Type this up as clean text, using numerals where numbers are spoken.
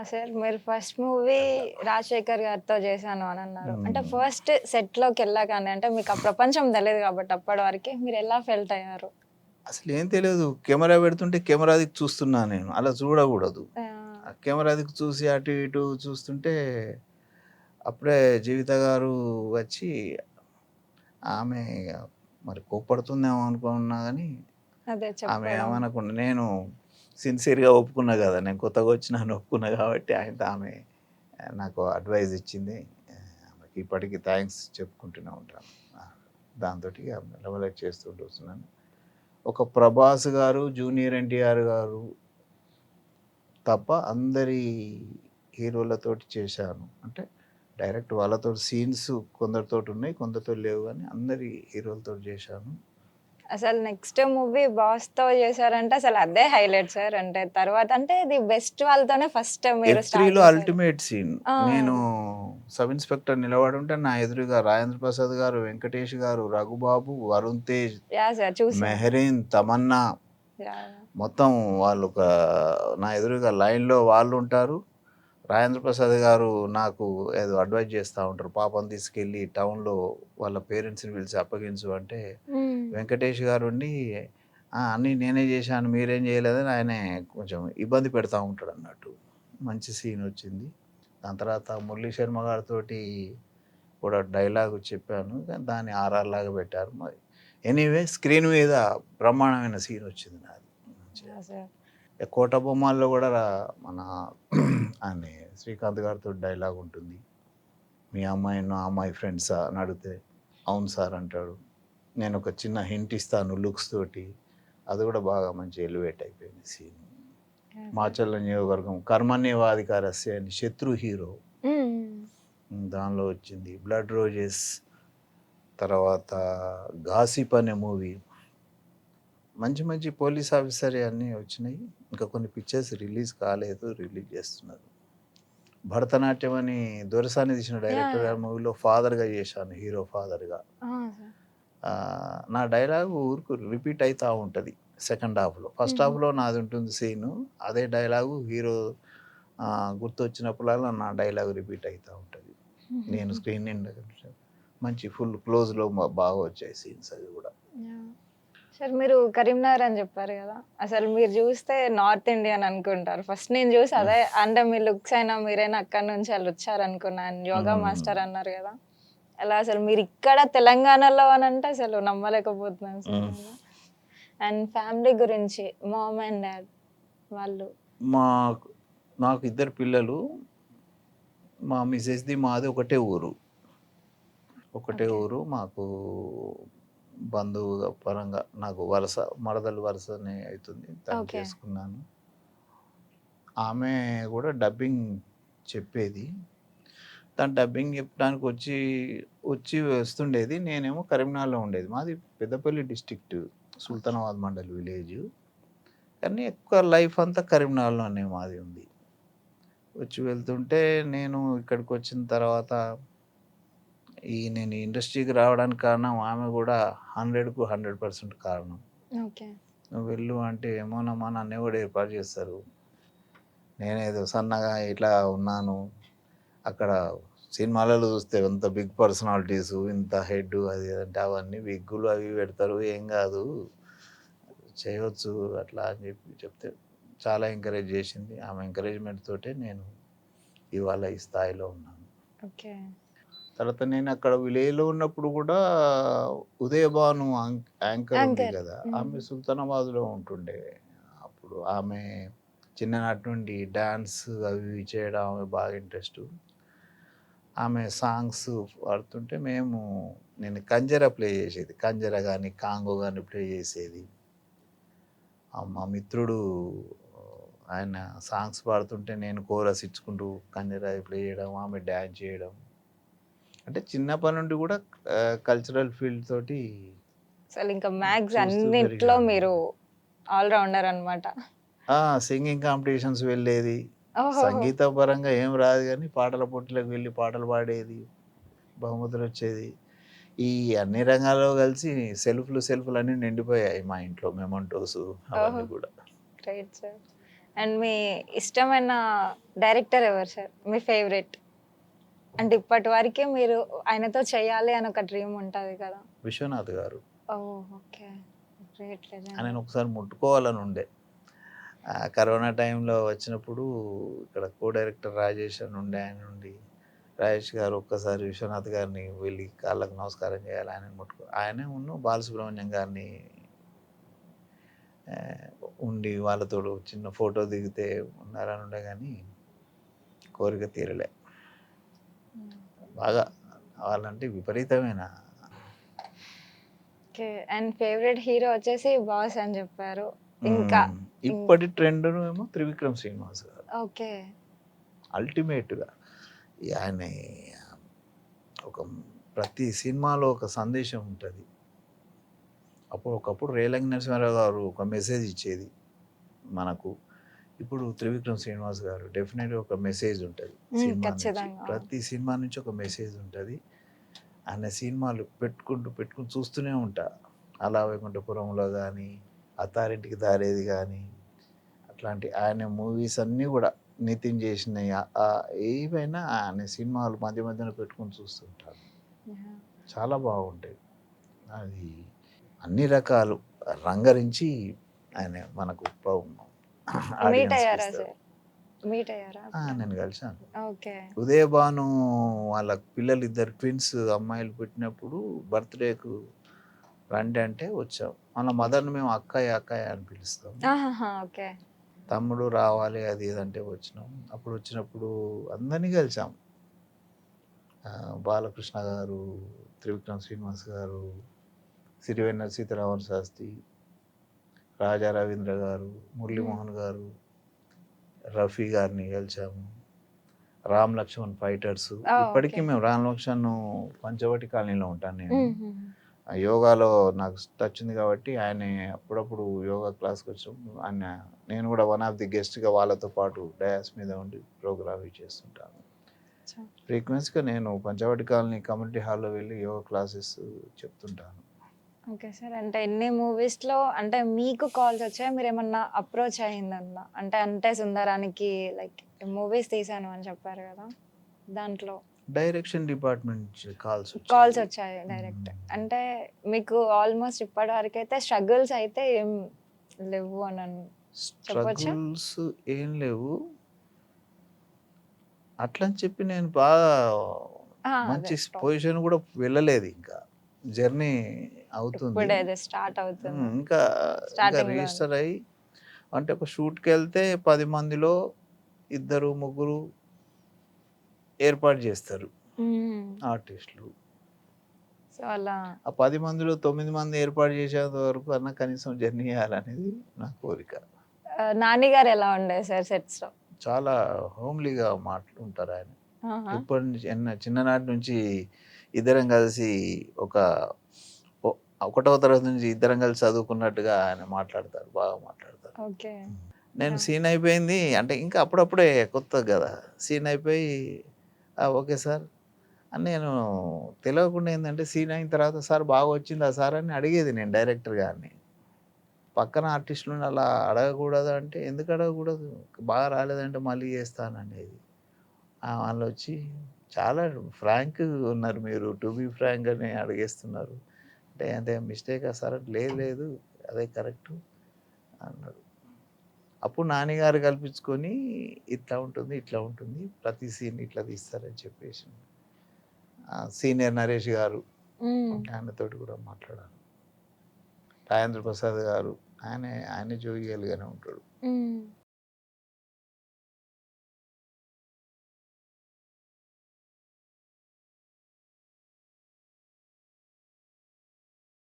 Sir మీరు first movie Rajasekhar గారితో చేశాను అని అన్నారు. అంటే హ్మ్. ఫస్ట్ సెట్‌లోకెళ్ళగానే అంటే మీకు ఆ ప్రపంచం తెలీదు కాబట్టి అప్పటి వరకి మీరు ఎలా ఫెల్ట్ అయ్యారు? అసలేం తెలియదు. కెమెరా పెడుతుంటే కెమెరా దిక్కు చూస్తున్నా నేను. అలా చూడకూడదు. ఆహ్, ఆ కెమెరా దిక్కు చూసి అటు ఇటు చూస్తుంటే అప్పుడే జీవిత గారు వచ్చి ఆమె ఇగ మరి కోప్పడుతుందేమో అనుకున్నా గానీ, అదే ఆమె చెప్పడం. ఏమనకుండా నేను సిన్సియర్‌గా ఒప్పుకున్నా గదా! నేను కొత్తగా వచ్చినాను ఒప్పుకున్నా గాబట్టి ఆమె నాకు అడ్వైస్ ఇచ్చింది. ఆమెకి ఇప్పటికి థాంక్స్ చెప్పుకుంటూనే ఉంటాను. దాంతోటి ఇగ మెల్లమెల్లగా చేసుకుంటూ వస్తున్నాను. ఒక 'ప్రభాస్' గారు, 'జూనియర్ ఎన్టీఆర్' గారు తప్ప అందరి హీరోలతోటి చేశాను. అంటే డైరెక్ట్ వాళ్ళతోటి సీన్స్ కొందరితోటున్నాయి, కొందరితో లేవు గానీ అందరి హీరోలతోటి చేశాను. అసలు నెక్స్ట్ మూవీ 'బాస్‌తో' చేశారంటే అసలు అదే హైలైట్ సార్. అంటే తర్వాత అంటే ఇది బెస్ట్ వాళ్ళతోనే ఫస్ట్ మీరు స్టార్ట్ 'ఎఫ్3లో' చేశారు. Ultimate scene. ఆ! నేను సబ్ ఇన్స్‌పెక్టర్ నిలబడుంటే నా ఎదురుగా 'రాజేంద్ర ప్రసాద్' గారు, 'వెంకటేష్' గారు, 'రఘుబాబు', 'వరుణ్ తేజ్', యాహ్! సార్ చూసా. 'మెహరీన్', 'తమన్నా' యాహ్! మొత్తం వాళ్ళు నా ఎదురుగా లైన్‌లో వాళ్ళుంటారు. 'రాజేంద్ర ప్రసాద్' గారు నాకు ఏదో అడ్వైస్ చేస్తా ఉంటారు. పాపని తీసుకెళ్ళి టౌన్‌లో వాళ్ళ పేరెంట్స్‌ని పిలిచి అప్పగించు అంటే, హ్మ్. 'వెంకటేష్' గారుండి అన్నీ నేనే చేశాను మీరేం చేయలేదని ఆయనే కొంచెం ఇబ్బంది పెడతా ఉంటాడన్నట్టు. మంచి సీనొచ్చింది. దాని తర్వాత మురళీ శర్మ గారితోటి కూడా డైలాగ్ చెప్పాను. కానీ దాన్ని ఆర్ఆర్ లాగా పెట్టారు. మరి ఎనీవే స్క్రీన్ మీద బ్రహ్మాండమైన సీనొచ్చింది నాది. మంచిగా. యాహ్! సార్. 'కోట బొమ్మల్లో' కూడా మన ఆయన్ని శ్రీకాంత్ గారితో డైలాగ్ ఉంటుంది. మీ అమ్మాయి నా అమ్మాయి ఫ్రెండ్సా అని అడిగితే, అవును సార్ అంటాడు. నేనొక చిన్న హింట్ ఇస్తాను లుక్స్ తోటి. అది కూడా బాగా మంచి ఎలివేట్ అయిపోయింది సీన్. యాహ్! సార్. మాచర్ల నియోజకవర్గం 'కర్మణ్యేవాధికారస్య' అని శత్రు హీరో. హ్మ్. దానిలో వచ్చింది. 'బ్లడ్ రోజెస్' తర్వాత 'గాసిప్' అనే మూవీ. మంచి మంచి పోలీస్ ఆఫీసర్‌యి అన్నీ వచ్చినాయి. ఇంకా కొన్ని పిక్చర్స్ రిలీజ్ కాలేదు. రిలీజ్ చేస్తున్నారు. 'భరతనాట్యం' అని దొరసాని తీసిన యాహ్! Director yeah! గారి మూవీలో ఫాదర్‌గా చేశాను. హీరో ఫాదర్‌గా. ఆ! సార్. నా డైలాగు ఊరుకు రిపీట్ అయితా ఉంటది సెకండ్ హాఫ్‌లో. ఫస్ట్ హుహు. హాఫ్‌లో నాదుంటుంది సీను. అదే డైలాగు హీరో గుర్తొచ్చినప్పుడల్లా నా డైలాగ్ రిపీట్ అయితా ఉంటది. నేను హుహుహు. స్క్రీన్ నిండా మంచి ఫుల్ క్లోజ్‌లో బాగా వచ్చాయి సీన్స్ అవి గూడా. యాహ్! సార్ మీరు కరీంనగర్ అని చెప్పారు గదా! అసలు మీరు జూస్తే నార్త్ ఇండియన్ అనుకుంటారు. ఫస్ట్ నేను జూసి హ్మ్. అదే అంటే మీ లుక్స్ అయినా మీరైనా అక్కడి నుంచి వచ్చారనుకున్నాను. యోగా హ్మ్. మాస్టర్ అన్నారు గదా! అలా అసలు మీరిక్కడ తెలంగాణలో అనంటే అసలు నమ్మలేకపోతున్నాను సార్ హ్మ్. నేను. అండ్ ఫ్యామిలీ గురించి మామ్ అండ్ డ్యాడ్ వాళ్ళు. మాకు నాకు ఇద్దరు పిల్లలు. మా మిసెస్‌ది మాది ఒకటే ఊరు. ఒకటే ఓకే. ఊరు. మాకు బంధువుగా పరంగా నాకు వరస, మరదలు వరసనే అయితుంది. తనని ఓకే. చేసుకున్నాను. ఆమె గూడా డబ్బింగ్ చెప్పేది. తను డబ్బింగ్ చెప్పడానికి వచ్చి వస్తుండేది. నేనేమో కరీంనగర్‌లో ఉండేది. మాది Peddapalli district okay. Sultanabad mandal village. కానీ ఎక్కువ లైఫ్ అంతా కరీంనగర్‌లోనే మాది ఉంది. వచ్చి వెళ్తుంటే నేను ఇక్కడికొచ్చిన తర్వాత నేను ఇండస్ట్రీకి రావడానికి కారణం ఆమె గూడా 100కు 100% కారణం. ఓకే. "నువ్వు వెళ్ళు" అంటే ఏమోనమ్మా నన్నెవడు ఏర్పాటు చేస్తారు. నేనేదో సన్నగా ఇట్లా ఉన్నాను. అక్కడ సినిమాలలో చూస్తే ఎంత బిగ్ పర్సనాలిటీసు, ఇంత హెడ్డు అది ఇది అంటే అవన్నీ విగ్గులు అవి పెడతారు. ఏం గాదు. చేయవచ్చు అట్లా అని చెప్తే చాలా ఎంకరేజ్ చేసింది. ఆమె ఎంకరేజ్‌మెంట్ తోటే నేను ఇవాళ ఈ స్థాయిలో ఉన్నాను. ఓకే. తర్వాత నేను అక్కడ విలేజ్‌లో ఉన్నప్పుడు గూడా ఉదయభాను యాంకర్ ఉంది యాంకర్. గదా! హ్మ్. ఆమె సుల్తానాబాద్‌లో ఉంటుండే. అప్పుడు ఆమె చిన్ననాటి నుండి డాన్స్ అవి ఇవి చేయడం ఆమె బాగా ఇంట్రెస్టు. ఆమె సాంగ్స్ పాడుతుంటే నేను కంజర ప్లే చేసేది. కంజర గాని, కాంగో గాని ప్లే చేసేది. మా మిత్రుడు ఆయన సాంగ్స్ పాడుతుంటే నేను కోరస్ ఇచ్చుకుంటూ కంజర ప్లే చేయడం, ఆమె డాన్స్ చేయడం. అంటే చిన్నప్పటి నుండి గూడా కల్చరల్ ఫీల్డ్ తోటి అసలింక మ్యాథ్స్ చూస్తూ అన్నిట్లో పెరిగాను. మీరు ఆల్ రౌండర్ అన్నమాట. ఆ! సింగింగ్ కాంపిటీషన్స్ వెళ్ళేది. ఓహోహో! సంగీత పరంగా ఏం రాదు గానీ, పాటల పోటీలకు వెళ్ళి పాటలు పాడేది. బహుమతులొచ్చేది. ఈ అన్ని రంగాల్లో కలిసి సెల్ఫ్‌లన్నీ నిండిపోయాయి మా ఇంట్లో. మెమంటోసు ఓహో! అవన్నీ గూడా. Great sir. అండ్ మీ ఇష్టమైన డైరెక్టర్ ఎవరు సార్? మీ ఫేవరెట్? అంటే ఇప్పటి వరకే మీరు ఆయనతో చేయాలి అని ఒక డ్రీమ్ ఉంటది కదా! విశ్వనాథ్ గారు. ఓహ్! ఓకే. Great legend. ఆయనను ఒకసారి ముట్టుకోవాలని ఉండే. కరోనా టైంలో వచ్చినప్పుడు ఇక్కడ కో డైరెక్టర్ రాజేష్ అని ఉండే, ఆయన నుండి రాజేష్ గారు ఒక్కసారి విశ్వనాథ్ గారిని వెళ్ళి కాళ్ళకు నమస్కారం చేయాలి, ఆయనను ముట్టుకో ఆయనే బాలసుబ్రహ్మణ్యం గారిని ఉండి వాళ్ళతో చిన్న ఫోటో దిగితే ఉన్నారని ఉండే, కానీ కోరిక తీరలే. బాగా వాళ్ళంటే విపరీతమైన. ఓకే. అండ్ ఫేవరెట్ హీరో వచ్చేసి 'బాస్' అని చెప్పారు. ఇంకా ఇప్పటి ట్రెండ్ ఏమో త్రివిక్రమ్ శ్రీనివాస్ గారు. ఓకే. అల్టిమేట్గా ఆయన ఒక ప్రతి సినిమాలో ఒక సందేశం ఉంటుంది. ఒకప్పుడు రేలంగి నరసింహారావు గారు ఒక మెసేజ్ ఇచ్చేది మనకు. ఇప్పుడు త్రివిక్రమ్ శ్రీనివాస్ గారు డెఫినెట్గా ఒక మెసేజ్ ఉంటుంది సినిమా నుంచి. ఖచ్చితంగా. ప్రతి సినిమా నుంచి ఒక మెసేజ్ ఉంటుంది. ఆయన సినిమాలు పెట్టుకుంటూ చూస్తూనే ఉంటా. అలా వైకుంఠపురంలో కానీ, అత్తారింటికి దారేది కానీ, అట్లాంటి ఆయన మూవీస్ అన్నీ కూడా నితిన్ చేసినవి ఏవైనా ఆయన సినిమాలు మధ్య మధ్యలో పెట్టుకొని చూస్తుంటాను. చాలా బాగుంటాయి. అది అన్ని రకాలు రంగరించి ఆయన మనకు మీట్ అయ్యారా సార్? మీట్ అయ్యారా? నేను కలిసాను. ఓకే. ఉదయభాను వాళ్ళ పిల్లలు ఇద్దరు ట్విన్స్ అమ్మాయిలు పుట్టినప్పుడు బర్త్డేకు రండి అంటే వచ్చాం. మన మదర్ని మేము అక్కయ్య అక్కయ్య అని పిలుస్తాం. ఓకే. తమ్ముడు రావాలి అది ఇదంటే వచ్చినాం. అప్పుడు వచ్చినప్పుడు అందరినీ కలిసాం. బాలకృష్ణ గారు, త్రివిక్రమ్ శ్రీనివాస్ గారు, సిరివెన్నెల సీతారామన్ శాస్త్రి, రాజా రవీంద్ర గారు, మురళీమోహన్ గారు, రఫీ గారిని కలిసాము. రామ్ లక్ష్మణ్ ఫైటర్స్. ఇప్పటికీ మేము రామ్ లక్ష్మణ్ పంచవటి కాలనీలో ఉంటాను నేను. యోగాలో నాకు టచ్ ఉంది కాబట్టి ఆయన అప్పుడప్పుడు యోగా క్లాస్కి వచ్చినప్పుడు నేను కూడా వన్ ఆఫ్ ది గెస్ట్గా వాళ్ళతో పాటు డయాస్ మీద ఉండి ప్రోగ్రామ్ చేస్తుంటాను. ఫ్రీక్వెన్సీగా నేను పంచవటి కాలనీ కమ్యూనిటీ హాల్లో వెళ్ళి యోగా క్లాసెస్ చెప్తుంటాను. Okay sir. అంటే ఎన్ని మూవీస్లో అంటే మీకు కాల్స్ వచ్చాయి, మీరు ఏమన్నా అప్రోచ్ అయ్యిందన్నా అంటే సుందరానికి లైక్ మూవీస్ తీసాను అని చెప్పారు కదా, దాంట్లో డైరెక్షన్ డిపార్ట్మెంట్ కాల్స్ వచ్చాయి డైరెక్ట్. అంటే మీకు ఆల్మోస్ట్ ఇప్పటి వరకు అయితే స్ట్రగుల్స్ అయితే ఏం లేవు అని చెప్పొచ్చా? స్ట్రగుల్స్ ఏం లేవు అట్లని చెప్పి నేను బాగా మంచి పొజిషన్ కూడా వెళ్ళలేదు. ఇంకా జర్నీ అవుతుంది, స్టార్ట్ అవుతుంది. ఇంకా రిజిస్టర్ అయ్యి అంటే ఒక షూట్కి వెళ్తే 10 మందిలో 2 3 ఏర్పాటు చేస్తారు ఆర్టిస్టులు. సో అలా ఆ 10 మందిలో 9 మంది ఏర్పాటు చేసేంత వరకు అన్న కనీసం జర్నీ చేయాలనేది నా కోరిక. నాని గారు ఎలా ఉండే సార్ సెట్స్ లో? చాలా హోమ్లీగా మాట్లాడుతుంటారు ఆయన. ఇప్పటి నుంచి చిన్ననాటి నుంచి ఇద్దరం కలిసి ఒకటవ తరగతి నుంచి ఇద్దరం కలిసి చదువుకున్నట్టుగా ఆయన మాట్లాడతారు, బాగా మాట్లాడతారు. ఓకే. నేను సీన్ అయిపోయింది అంటే ఇంకా అప్పుడప్పుడే కొత్త కదా, సీన్ అయిపోయి ఓకే సార్ అని నేను తెలియకుండా ఏంటంటే సీన్ అయిన తర్వాత సార్ బాగా వచ్చిందా సార్ అని అడిగేది నేను డైరెక్టర్ గారిని. పక్కన ఆర్టిస్టులను అలా అడగకూడదు అంటే ఎందుకు అడగకూడదు, బాగా రాలేదంటే మళ్ళీ చేస్తాననేది. వాళ్ళు వచ్చి చాలా ఫ్రాంక్ ఉన్నారు మీరు, టు బీ ఫ్రాంక్ అని అడిగేస్తున్నారు అంటే మిస్టేకా సార్ అంటే లేదు అదే కరెక్టు అన్నాడు. అప్పుడు నాన్నగారు కల్పించుకొని ఇట్లా ఉంటుంది ఇట్లా ఉంటుంది ప్రతి సీన్ ఇట్లా తీస్తారని చెప్పేసి సీనియర్ నరేష్ గారు ఆయనతోటి కూడా మాట్లాడాను. రాజేంద్ర ప్రసాద్ గారు ఆయన జోగియల్గానే ఉంటాడు.